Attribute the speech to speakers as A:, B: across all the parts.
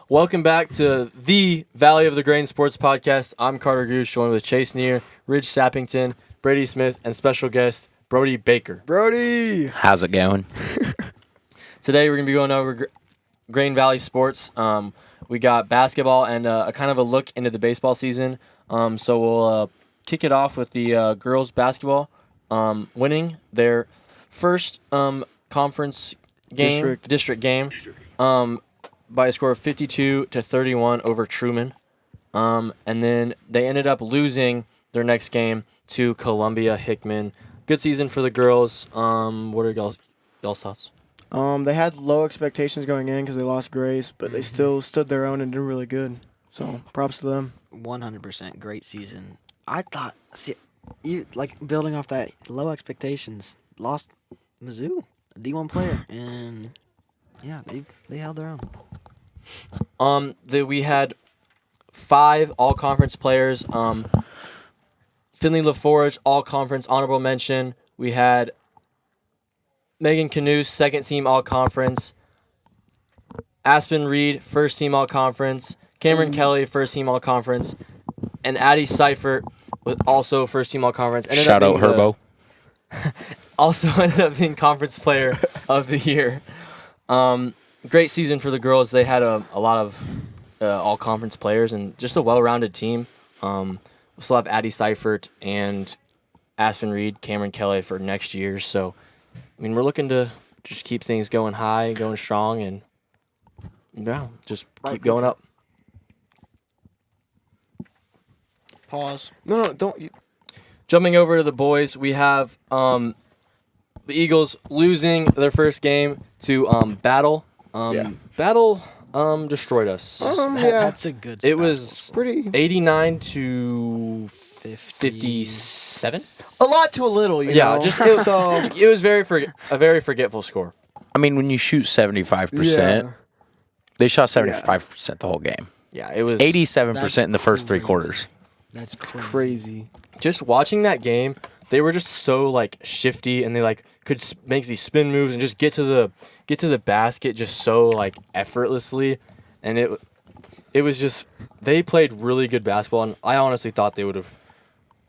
A: Welcome back to the Valley of the Grain Sports Podcast. I'm Carter Gooch, joined with Chase Neer, Ridge Sappington, Brady Smith, and special guest Brody Baker.
B: Brody!
C: How's it going?
A: Today we're going to be going over Grain Valley sports. We got basketball and a kind of a look into the baseball season. So we'll kick it off with the girls basketball winning their first conference game, district game, by a score of 52-31 over Truman. And then they ended up losing their next game to Columbia Hickman. Good season for the girls. What are y'all's thoughts?
B: They had low expectations going in because they lost Grace, but they still stood their own and did really good. So props to them.
D: 100% great season. I thought, building off that low expectations, lost Mizzou, a D1 player, and yeah, they held their own.
A: We had 5 all-conference players. Finley LaForge, all-conference, honorable mention. We had Megan Canoes, second-team all-conference. Aspen Reed, first-team all-conference. Cameron Kelly, first-team all-conference. And Addie Seifert, also first-team all-conference.
C: Shout out Herbo.
A: Also ended up being conference player of the year. Great season for the girls. They had a lot of all-conference players and just a well-rounded team. We'll still have Addie Seifert and Aspen Reed, Cameron Kelly for next year. So, I mean, we're looking to just keep things going high, going strong, and just keep going up.
D: Pause.
B: No, don't.
A: Jumping over to the boys, we have the Eagles losing their first game to Battle. Battle destroyed us.
D: That's a good
A: It was
B: Pretty.
A: 89-57.
B: A lot to a little, you
A: Yeah,
B: know.
A: just
B: so,
A: it was a very forgetful score.
C: I mean, when you shoot 75%, they shot 75% the whole game.
A: Yeah, it was
C: 87% in the first 3 quarters.
D: That's
B: crazy.
A: just watching that game. They were just so shifty, and they could make these spin moves and just get to the basket just so effortlessly, and it was just they played really good basketball, and I honestly thought they would have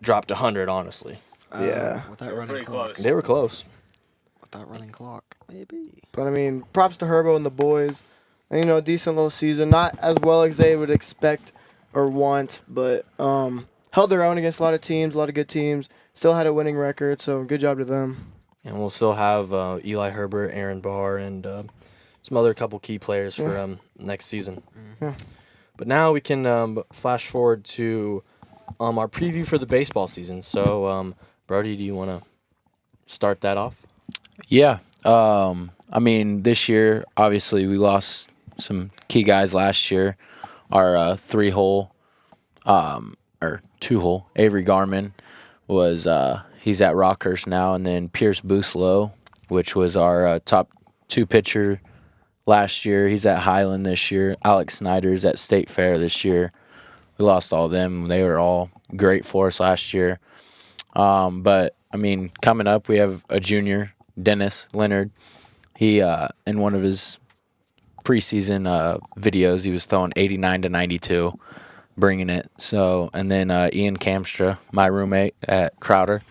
A: dropped 100. Honestly,
D: with that running clock.
A: they were close.
D: With that running clock, maybe.
B: But, I mean, props to Herbo and the boys. And, decent little season. Not as well as they would expect or want, but held their own against a lot of teams, a lot of good teams. Still had a winning record, so good job to them.
A: And we'll still have Eli Herbert, Aaron Barr, and some other couple key players for next season.
B: Yeah.
A: But now we can flash forward to our preview for the baseball season. So, Brody, do you want to start that off?
C: Yeah. I mean, this year, obviously, we lost some key guys last year. Our 3-hole, or 2-hole, Avery Garman was he's at Rockhurst now, and then Pierce Booslow, which was our top 2 pitcher last year. He's at Highland this year. Alex Snyder's at State Fair this year. We lost all of them. They were all great for us last year. But, I mean, coming up, we have a junior, Dennis Leonard. He, in one of his preseason videos, he was throwing 89-92. Bringing it. So, and then Ian Kamstra, my roommate at Crowder,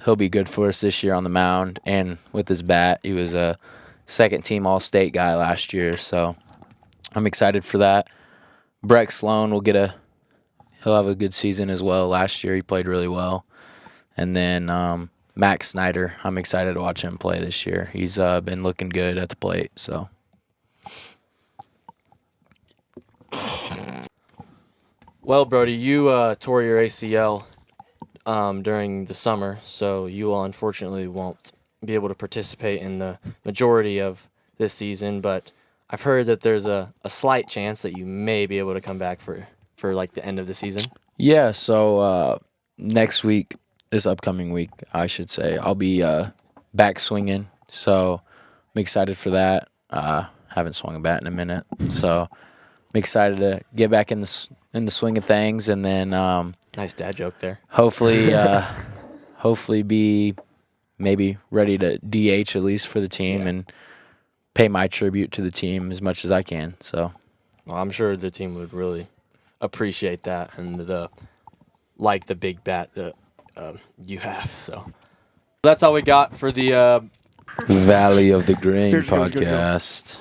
C: he'll be good for us this year on the mound and with his bat. He was a second-team All-State guy last year, so I'm excited for that. Breck Sloan he'll have a good season as well. Last year he played really well. And then Max Snyder, I'm excited to watch him play this year. He's been looking good at the plate, so.
A: Well, Brody, you tore your ACL during the summer, so you unfortunately won't be able to participate in the majority of this season. But I've heard that there's a slight chance that you may be able to come back for the end of the season.
C: Yeah, so next week, this upcoming week, I should say, I'll be back swinging. So I'm excited for that. Haven't swung a bat in a minute, so I'm excited to get back in the swing of things, and then
A: Nice dad joke there.
C: hopefully be maybe ready to DH at least for the team and pay my tribute to the team as much as I can. So
A: Well, I'm sure the team would really appreciate that and the big bat that you have. So that's all we got for the
C: Valley of the Grain
B: Here's yours,
C: podcast.